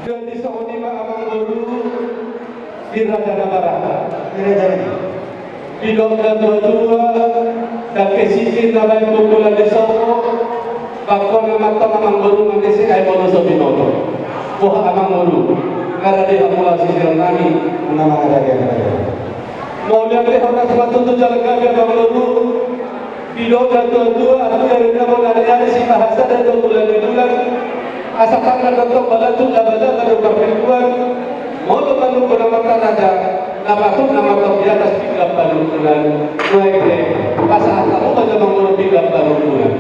Jadi sohoni abang guru di Raja Barat. Di dokter dua dan kesisi namanya kumpulan di Solo. Bakal nama abang guru mengisi air bono sobinoto. Wah abang guru, karena dia mulai sisir nami. Nama ada dia. Mau lihat deh orang semua tuntut jalan kaki abang guru. Di dokter dua atau dari nama ada si bahasa dan bulan. Asa tanggal datang balatu labada baru berkeluar mau baru penamatan ada nama tu nama tu di atas tiga baru bulan naik deh pasal kamu pada mengurus tiga baru bulan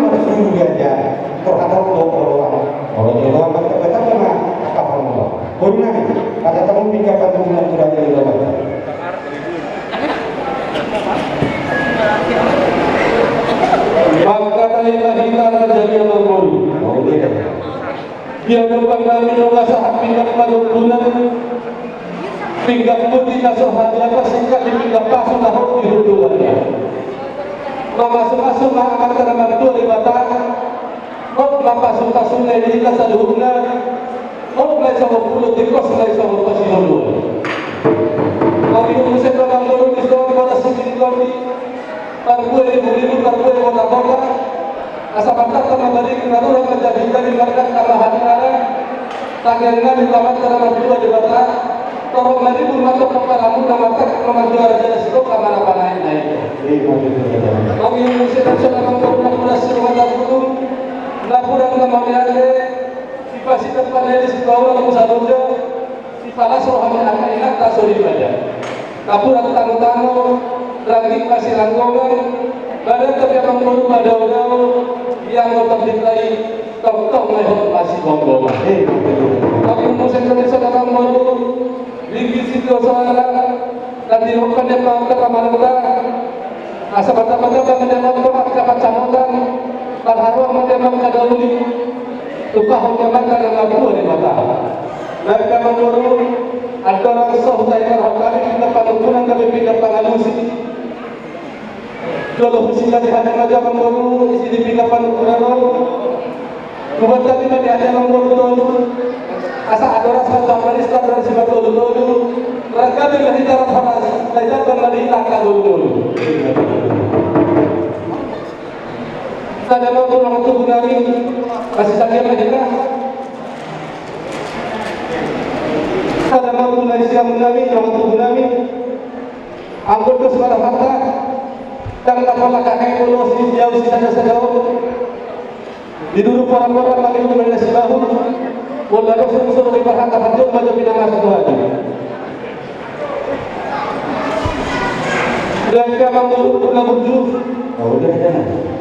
masih aja terhadap orang betul mana kapal baru nanti pada tahun 3 bulan sudah jadi lebat. Maka talilah kita terjadi abang guru. Dia depan kami nunggu saat pindah padukunan. Pinggak putih nasuh hati apa singkat di pinggak pasung lahut di hudungannya. Masuk-masuk akan teramat tua di batang. Kau pasung-pasung di kita saduhuna. Kau mulai sama pulut di kos mulai sama pasung dulu. Kami urusan abang guru di sekolah pada sini kami. Tarbuh ibu-ibu, tarbuh kota-kota asa pantat sama balik naruh menjadi markas tambahan nara tangannya di taman teramat dua di batang torong lagi pun masuk ke paramu nama tak nomor dua raja sekolah kamar apa naik kami yang musik nasional mengurus kurasi rumah tabung laporan nama miale di pasti tempatnya di situ awal musadoja di palas rohani anak enak tak suri badan laporan tamu-tamu lagi masih langgongan badan tapi abang guru pada orang yang tetap ditai tok-tok lehot masih bonggong tapi musim Indonesia abang guru linggi situ soalnya dan dirupakan dia ke kamar kita asa bata-bata bang dia mau ke pacamotan dan haruah menjamang kadaluni tukah menjamang kadalabu di mata dan abang guru ada orang soh saya harapkan kita padukunan kami pindah pangalusi kalau sila di hadapan aja mengurus isi di pindapan ukuran buat tadi di hadapan mengurus asa ada rasa tambahan istana dari sebab dulu mereka bila hitam panas belajar kembali langkah dulu ada waktu waktu gunani masih sakit lagi kan ada waktu lagi siang gunani waktu gunani angkut ke sekolah fakta dan kapal kakek pulau jauh sana sejauh diduduk orang-orang lagi mengenai sebahu lalu suruh dipahat apa jauh baju pindah masuk lagi dan kita mampu berjuh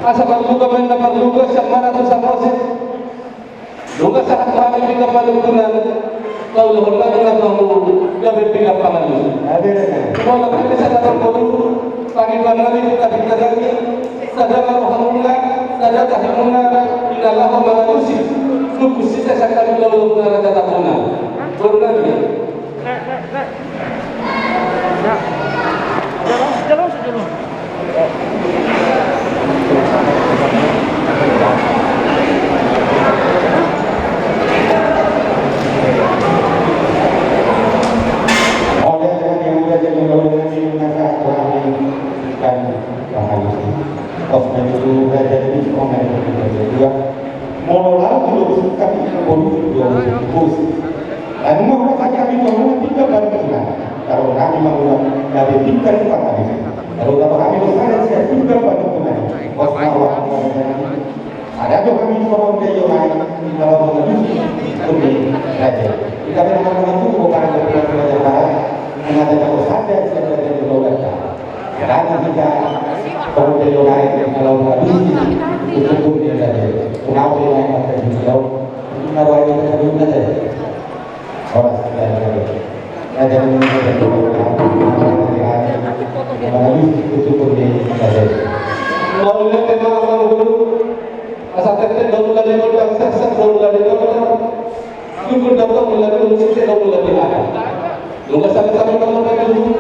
asa mampu kami dapat lugas yang mana tu sama sih lugas saat kami pindah padukunan kalau hormat dengan mampu kami pindah pangan kalau kami bisa dapat mampu pagi banali kita lagi sadar alhamdulillah sadar alhamdulillah inallah manusia suku sisa sakit lalu naraja tapuna berlagi jalan saja kalau kami mengulang dari tingkat empat hari kalau kami bersama saya juga padukunan ada tuh kami orang dari lain kalau mengenai ini saja kita memang itu bukan belajar barat mengadakan usaha yang ada di luar karena kita orang dari lain kalau mengenai itu pun dia saja kenapa dia lain akan dijauh kita wajib kita saja orang sekalian ada yang itu pun dia mau lihat memang abang guru asal terkait daulah di luar sesat daulah di luar itu dapat melalui unsur daulah di luar luar sama-sama kalau dulu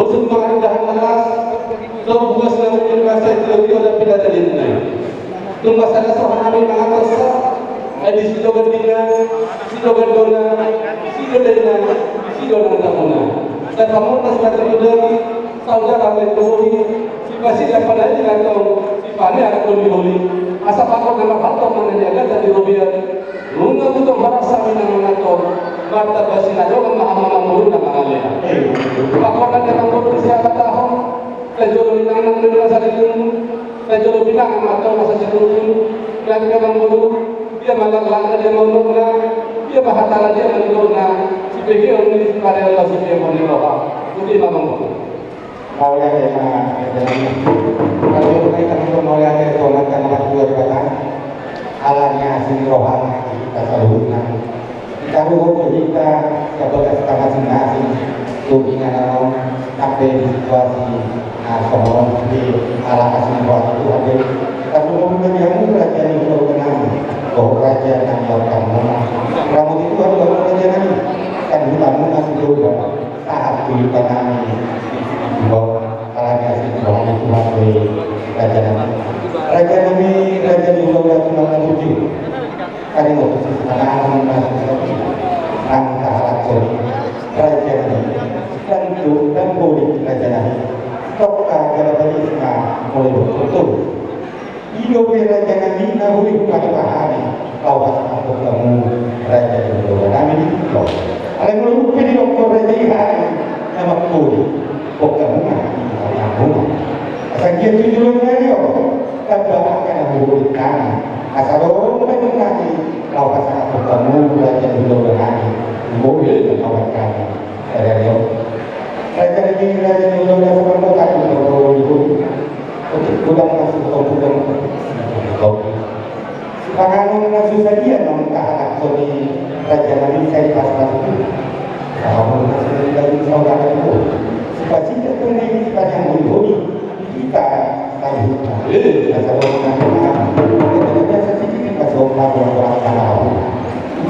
unsur mengaruh alas kalau bukan selalu masa itu ada pindah dari dunia itu masalah soal nabi mengatas Adi silogan dina, silogan dona, silodena, silogan tamuna. Dan kamu nasibati udang, saudara mentohi, si pasti dapat aja atau si pane akan diholi. Asa pakor nama patong mana dia kata di Rubian. Lunga butuh merasa minang mengatur. Mata basi nado nama mulu nama alih. Pakor dan kata mulu siapa tahu. Kajolo minang nang dulu masa itu. Kajolo minang atau masa itu. Dan kata mulu dia malang langgar dia mau nuna. Dia bahatala dia menuruna. Si begi orang ini pada Allah si dia mau niroha. Jadi mamang. Maulia tema kalau mereka untuk maulia dari tomat dan tempat dua batang alamnya sini rohani kita saluran kita hubung kita kepada masing-masing tukingan orang sampai di situasi soal di alam asing rohani itu ada kita hubung dengan kerajaan itu berkenaan bahwa kerajaan yang berkamu rambut itu harus kerajaan ini kan kamu masih juga tahap di tanah bahwa alanya si Tuhan itu menjadi raja Nabi raja di Pulau Tulang Tujuh kali waktu anak-anak masuk seperti angka alat sorry raja Nabi dan boleh raja Nabi toka gara-gara isma mulai betul hidup raja Nabi boleh bukan pahami lawas aku kamu raja di Pulau Nabi itu ada yang belum di dokter raja Ihari nama boleh Pokemon, asal dia tujuan dia, tambah akan memberikan asal orang mengenai lawan sangat Pokemon belajar dulu dengan mobil kawan-kawan dari dia. Belajar dulu dengan seperti tadi dulu untuk pulang masuk ke kopi. Sekarang masuk saja namun tak akan sorry raja Nabi saya pas itu. Kalau masih lagi saudara itu. Pasti terpenuhi sepanjang menghuni kita tahu asal orang kita sedikit masih orang tahu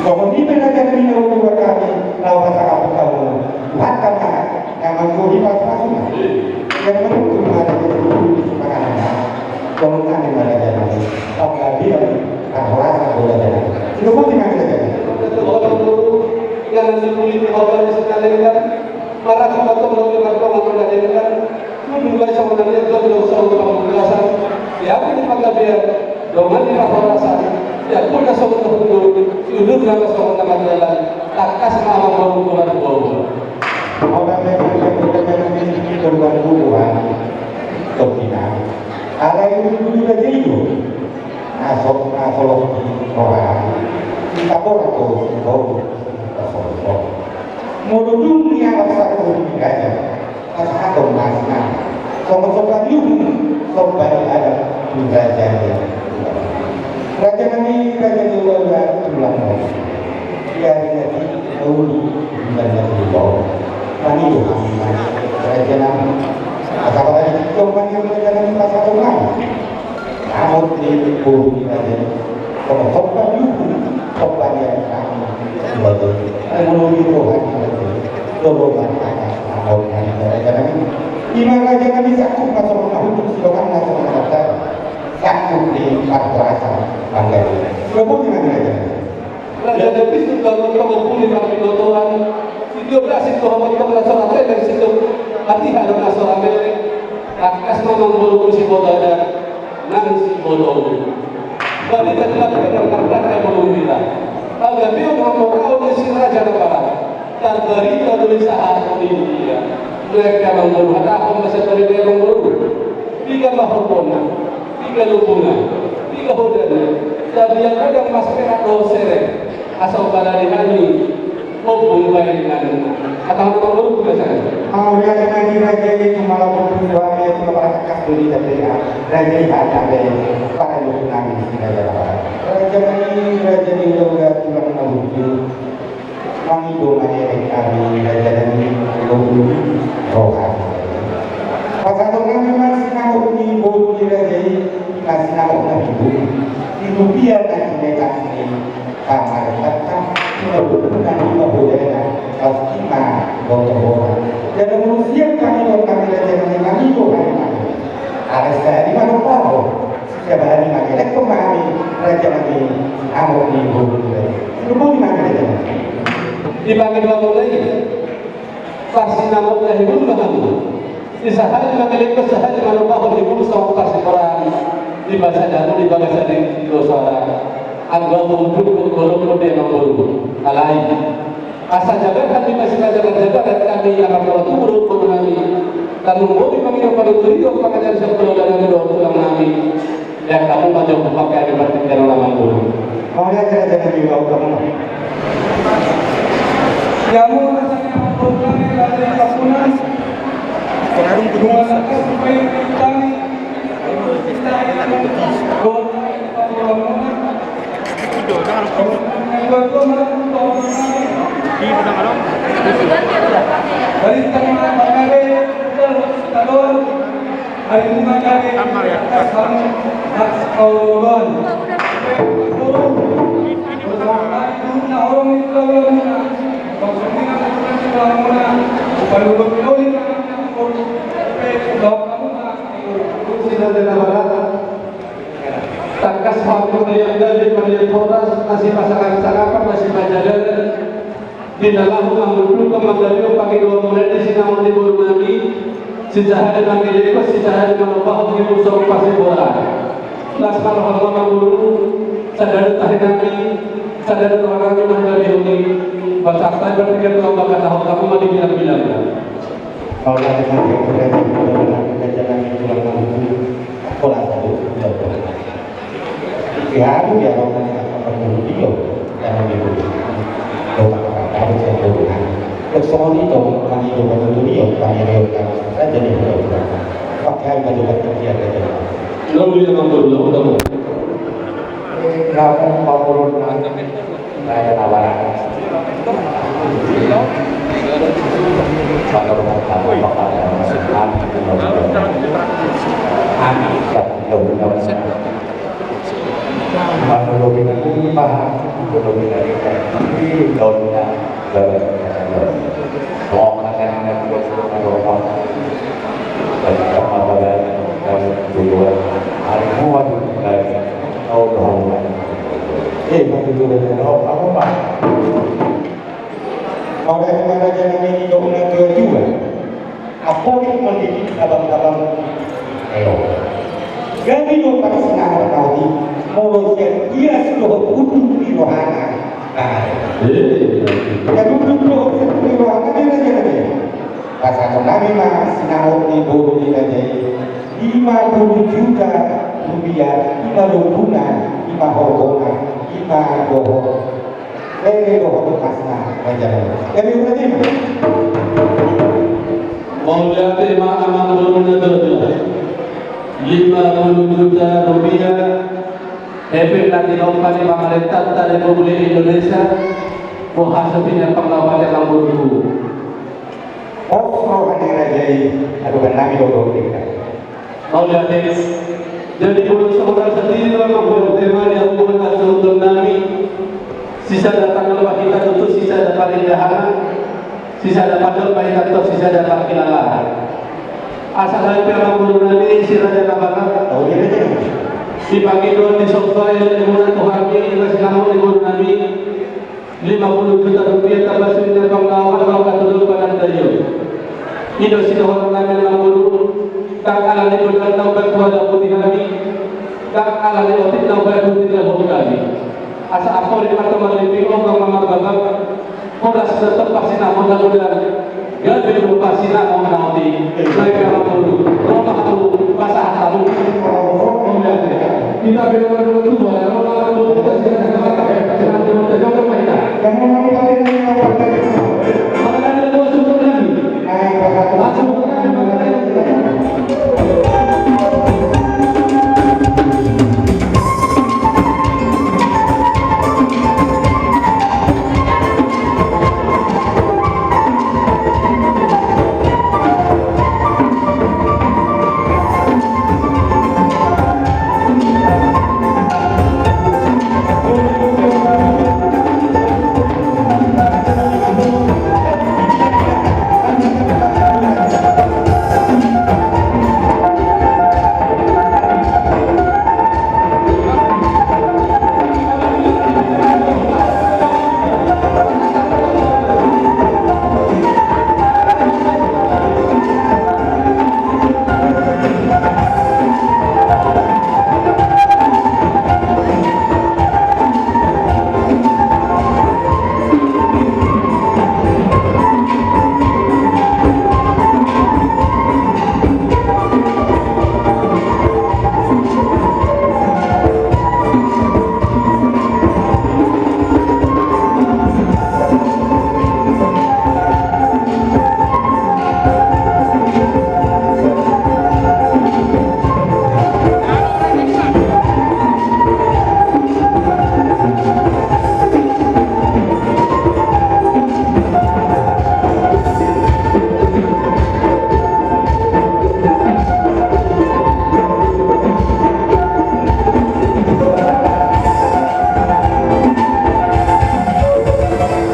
kalau di negara ini orang berkata lawan sangat tahu maka yang menghuni pas-pasan yang menghuni ada di semangatnya kalau ada mana jalan apabila dia rasa boleh jalan itu pun tidak ada orang dulu yang dipilih orang sekali kan para ketua melakukan pengadilan menunggu sebenarnya jauh soal penjelasan siapa yang dipakai biar doman di pasar ya pun ada soal tertentu hidup dalam soal pengadilan takas nama baru baru orang yang memiliki korban buruan Tokina ada yang dulu saja itu asok orang kita boleh tahu modul dunia pasar dunia aja pasar domasnya sobat yuk sobat ada raja ini raja juga tulang dia jadi tahu dan jadi bau kami juga raja nama asal ada doman yang berjalan pasar domas namun di bumi raja kalau sobat yuk sobat yang kami sebagai menurut Tuhan dorongan atas awalnya jangan lima raja Nabi sakut masuk hukum silakan masuk mendaftar sakut di perasa bangga berapa dengan raja Nabi sudah berkembang dalam pilotoran itu berhasil Tuhan berkembang dan situ hati ada masalah akas memang belum si bodada nang si bodoh balik tetap dengan karena belum bilang agak biar mau si raja negara terderita tulisan India mereka mengeluh ada apa masa mereka mengeluh tiga mahupona tiga lubungan tiga hodana dan yang ada masyarakat dosere asal balari hani hubung baik dengan atau mengeluh biasanya lihat lagi raja itu malah berdoa itu malah kasih dari raja ada para lubungan di raja ini juga tulang nabuju kami domain kami raja ini belum rohani. Pasal kami masih nak ni bolu raja ini masih nak nabi itu biar nanti mereka ini kamar tetap tidak bukan lima budaya pasti mah bodoh. Jadi manusia kami raja ini kami domain ada saya di mana tahu siapa hari lagi lekong kami raja kami amok di bumi lupa di mana raja dibagi dua mulai pasti nampak dari bulu bahamu di sahari mengelik kesahari manusia di bulu sama kasih orang di bahasa dalam di bahasa di dosa anggota untuk kolom dia nombor alai asal jaga kami masih jaga dan kami yang akan turun kami dan mengopi kami yang pada tujuh pengajar sekolah dan dua pulang kami yang kamu macam pakai ada berarti dalam nama guru. Oh ya jangan dibawa kamu. Kamu rasanya program yang ada di Kapunan. Pengarung kedua supaya kami dari tengah Bangare Talon hari bunga kami asal Kaulon bersama itu orang itu muna maksudnya bukan sekolah muna bukan berdoa Takas waktu melihat dari melihat foras masih pasangan sarapan masih bajalan di dalam mengambil kemandiri pakai dua mulai di sini namun di bulu nabi sejahat dengan mereka sejahat dengan bahagia di musuh pasti bola las kalau Allah mengguru sadar tahan nabi sadar orang yang menjadi ini baca berpikir kalau bakal tahu kamu mau dibilang-bilang Kalau ada yang berada jalan yang kurang mampu, pola satu pihak dia orang yang perlu dia dalam hidup. Doa apa yang doa. Kesalahan itu kami doa dulu dia kami doa saja nih doa. Pakai baju kerja kerja. lalu dia mengguru kamu. Kamu mau turun saya tawaran. Kalau mau tahu apa yang masalah anak siap jauh-jauh menurut ini paham menurut ini tapi daunnya kalau akan ada beberapa dan sama dan juga hari muat dari tahun tapi juga apa pak orang yang ada jalan ini doa kedua apa yang mendidik abang-abang jadi doa senang tahu mulut dia sudah utuh di rohana jadi utuh di rohana dia jadi pasal kami mah sinau di bulu di jadi 50 juta rupiah 5 bulan 5 horongan 5 bohong dohong pasna raja jadi berarti Maulia terima amal turunnya dulu 50 juta rupiah efek nanti nomor pemerintah dari Republik Indonesia menghasutinya pengawasan dalam bulu oh ada raja aduh kan kami dohong Maulia jadi bulu saudara sendiri memang berterima yang bukan untuk kami sisa datang lepas kita tutup sisa dapat indahan sisa dapat lepas kita tutup sisa dapat kilalah asal dari pihak bulu nanti isi raja nabangan tahu dia aja di pagi dua di sofa yang dimulai Tuhan ini kasih kamu di bulu nanti 50 juta rupiah termasuknya pengawasan kalau kata dulu pada dayu itu sih orang lain yang bulu tak ala di bulu taubat kepada putih kami tak ala di otik taubat putih kami asa apa di teman-teman lebih orang mama bapak pola tetap pasti nak mudah-mudahan gak perlu pasti nak mau nanti mereka perlu rumah tu pasah tahu kita perlu